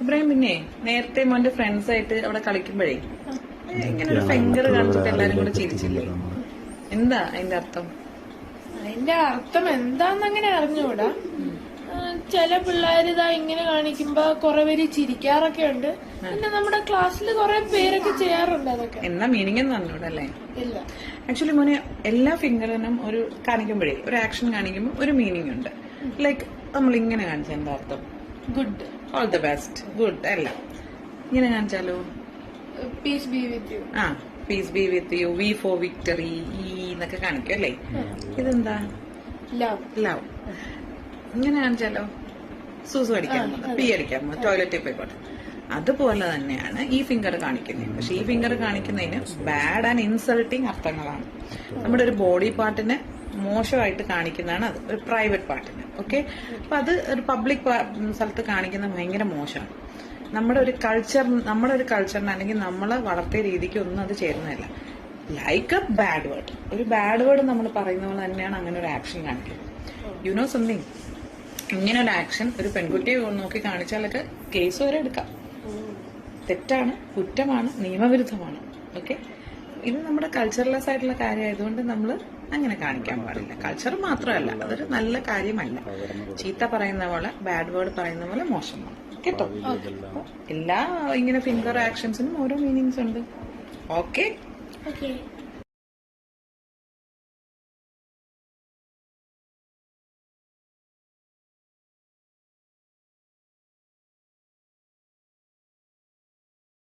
ഇബ്രാഹിം, പിന്നെ നേരത്തെ മോന്റെ ഫ്രണ്ട്സ് ആയിട്ട് അവിടെ കളിക്കുമ്പോഴേ ഇങ്ങനെ ഒരു ഫിംഗർ കാണിച്ചിട്ട് എല്ലാരും കൂടെ ചിരിച്ചില്ലേ? എന്താ അതിന്റെ അർത്ഥം? അതിന്റെ അർത്ഥം എന്താന്ന് അങ്ങനെ അറിഞ്ഞൂടാ. ചില പിള്ളേര് ഇതാ ഇങ്ങനെ കാണിക്കുമ്പോ കുറെ പേര് ചിരിക്കാറൊക്കെ ഉണ്ട്. പിന്നെ നമ്മുടെ ക്ലാസ്സിൽ കുറെ പേരൊക്കെ ചെയ്യാറുണ്ട് അതൊക്കെ. എന്നാ മീനിങ് എന്ന് പറഞ്ഞൂടല്ലേ? ഇല്ല, ആക്ച്വലി മോനെ എല്ലാ ഫിംഗറിനും ഒരു കാണിക്കുമ്പോഴേ ഒരു ആക്ഷൻ കാണിക്കുമ്പോൾ ഒരു മീനിങ് ഉണ്ട്. ലൈക്ക് നമ്മൾ ഇങ്ങനെ കാണിച്ച എന്താ അർത്ഥം? Good, all the best, good അല്ല. ഇങ്ങനെ കാണിച്ചാലോ? Peace be with you. ആ, peace be with you, V for victory, എന്നൊക്കെ കാണിക്കും അല്ലേ? ഇതെന്താ? ലവ്. ലവ്. ഇങ്ങനെ കാണിച്ചാലോ? സൂസു അടിക്കാൻ പോകുന്നത്, പി അടിക്കാൻ പോകുന്നത്, ടോയ്ലറ്റിൽ പോയിക്കോട്ടെ. അതുപോലെ തന്നെയാണ് ഈ ഫിംഗർ കാണിക്കുന്നത്. പക്ഷെ ഈ ഫിംഗർ കാണിക്കുന്നതിന് ബാഡ് ആൻഡ് ഇൻസൾട്ടിങ് അർത്ഥങ്ങളാണ്. നമ്മുടെ ഒരു ബോഡി പാർട്ടിനെ മോശമായിട്ട് കാണിക്കുന്നതാണ് അത്, ഒരു പ്രൈവറ്റ് പാർട്ടിന്. ഓക്കെ, അപ്പൊ അത് ഒരു പബ്ലിക് സ്ഥലത്ത് കാണിക്കുന്നത് ഭയങ്കര മോശമാണ്. നമ്മുടെ ഒരു കൾച്ചറിന് അല്ലെങ്കിൽ നമ്മളെ വളർത്തിയ രീതിക്ക് ഒന്നും അത് ചേരുന്നതല്ല. ലൈക്ക് എ ബാഡ് വേർഡ്, ഒരു ബാഡ് വേർഡ് നമ്മൾ പറയുന്ന പോലെ തന്നെയാണ് അങ്ങനെ ഒരു ആക്ഷൻ കാണിക്കുന്നത്. യു നോ സംതിങ്, ഇങ്ങനെ ഒരു ആക്ഷൻ ഒരു പെൺകുട്ടിയെ നോക്കി കാണിച്ചാലൊക്കെ കേസ് വരെ എടുക്കാം. തെറ്റാണ്, കുറ്റമാണ്, നിയമവിരുദ്ധമാണ്. ഓക്കെ, ഇത് നമ്മുടെ കൾച്ചർലെസ് ആയിട്ടുള്ള കാര്യമായതുകൊണ്ട് നമ്മൾ അങ്ങനെ കാണിക്കാൻ പാടില്ല. കൾച്ചർ മാത്രമല്ല, അതൊരു നല്ല കാര്യമല്ല. ചീത്ത പറയുന്ന പോലെ, ബാഡ് വേർഡ് പറയുന്ന പോലെ മോശമാണ് കേട്ടോ. എല്ലാ ഇങ്ങനെ ഫിംഗർ ആക്ഷൻസിനും ഓരോ മീനിങ്സ് ഉണ്ട്. ഓക്കെ. ഓക്കെ.